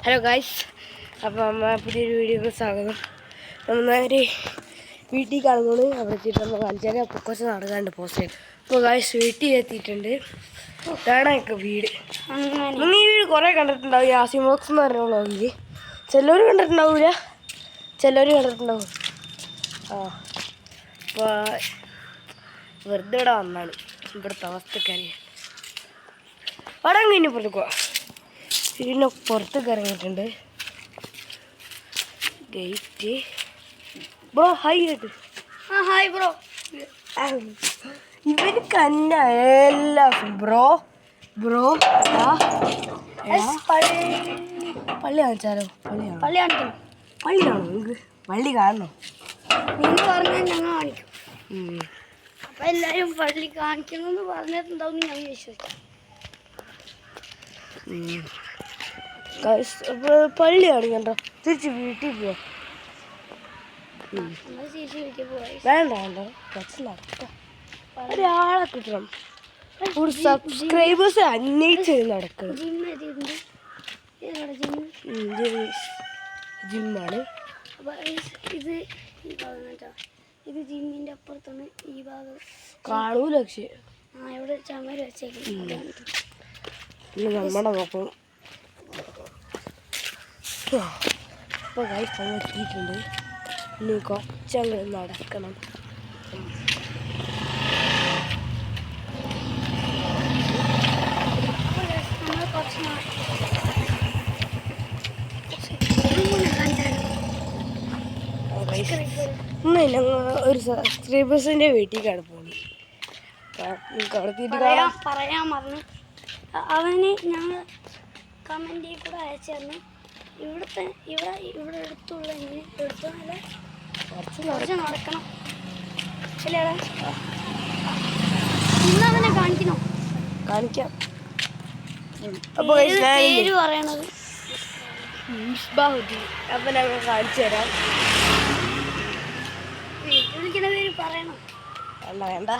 Hello guys, അപ്പോൾ അമ്മ പുതിയൊരു വീഡിയോക്ക് സ്വാഗതം. നമ്മൾ നേരെ വീട്ടിൽ കാണുന്നത് അവിടെ എത്തിയിട്ട് നമ്മൾ കാണിച്ചാൽ അപ്പോൾ കുറച്ച് നടക്കാണ്ട് പോസ്റ്റ്. അപ്പോൾ ഗായ്സ് വീട്ടിൽ എത്തിയിട്ടുണ്ട്. ഇതാണൊക്കെ വീട്. നിങ്ങൾ ഈ വീട് കുറേ കണ്ടിട്ടുണ്ടാവും. യാസി ബോക്സ് എന്ന് പറഞ്ഞ വ്ളോഗിൽ ചിലവർ കണ്ടിട്ടുണ്ടാവില്ല, ചിലവർ കണ്ടിട്ടുണ്ടാവും. അപ്പോൾ വെറുതെ ഇവിടെ വന്നാണ് ഇവിടുത്തെ അവസ്ഥക്കാരി. അവിടെ കഴിഞ്ഞ് പുറത്ത് പോവാം. വീടിന് പുറത്തേക്ക് ഇറങ്ങിയിട്ടുണ്ട്. ഗേറ്റ് ബ്രോ ഹായ് കേട്ടു. Hi bro. ഇവര് കന്ന എല്ലാ ബ്രോ ബ്രോ പള്ളി കാണിച്ചാലോ? പള്ളി കാണിക്കണം. പള്ളിയാണോ? നിങ്ങൾക്ക് പള്ളി കാണണം. നിങ്ങൾ പറഞ്ഞാൽ ഞങ്ങൾ കാണിക്കും. അപ്പം എല്ലാവരും പള്ളി കാണിക്കണമെന്ന് പറഞ്ഞിട്ടുണ്ടാവും ഞങ്ങൾ വിശ്വസിക്കും. പള്ളി കാണിക്കണ്ടോ? തിരിച്ച് വീട്ടിൽ പോവാം. വേണ്ട വേണ്ട, കുറച്ച് നടക്കാം. ഒരാളെ കിട്ടണം. സബ്സ്ക്രൈബേഴ്സ് അന്വേഷിച്ച് നടക്കണം. ജിമ്മാണ്. ഇത് ജിമ്മിന്റെ അപ്പുറത്താണ് ഈ ഭാഗം. കാണൂല പക്ഷേ ഇവിടെ ചമര വെച്ചേക്കും. നമ്മുടെ നോക്കും. ഇപ്പോൾ ഗൈസ് എത്തിയിട്ടുണ്ട്. ഇനി കുറച്ചങ്ങ് നടക്കണം. ഞങ്ങൾ ഒരു സബ്സ്ക്രൈബേഴ്സിൻ്റെ വീട്ടിലേക്കാണ് പോകുന്നത്. പറയാൻ പറഞ്ഞു. അവന് ഞങ്ങൾ കമൻറ്റിൽ കൂടെ അയച്ചു തന്നു. ഇവിടെ എടുത്തുള്ള എടുത്തല്ല കുറച്ച് നടക്കണം. അല്ലേടാ, ഇന്ന് അവനെ കാണിക്കണോ? കാണിക്കാം. അപ്പോൾ പേര് പറയണത് അപ്പം ഞങ്ങൾ കാണിച്ചു തരാം. വിളിക്കുന്ന പേര് പറയണം. വേണ്ട വേണ്ട,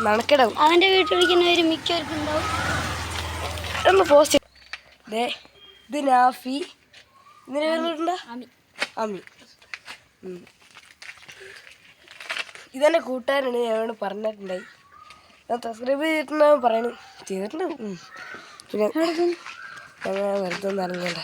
നടക്കിടാവും. അവൻ്റെ വീട്ടിൽ വിളിക്കുന്ന പേര് മിക്കവർക്കും ഉണ്ടാവും. ഒന്ന് പോസ്റ്റ് ഇത് നാഫി. ഇതിന് പേരുണ്ടാ? അമി. ഇതെന്നെ കൂട്ടുകാരാണ്. ഞങ്ങളോട് പറഞ്ഞിട്ടുണ്ടായി. ഞാൻ സബ്സ്ക്രൈബ് ചെയ്തിട്ടുണ്ടാവും പറയണു. ചെയ്തിട്ടുണ്ടാവും. പിന്നെ ഞങ്ങൾ വെറുതെ ഒന്നും അറിഞ്ഞണ്ട.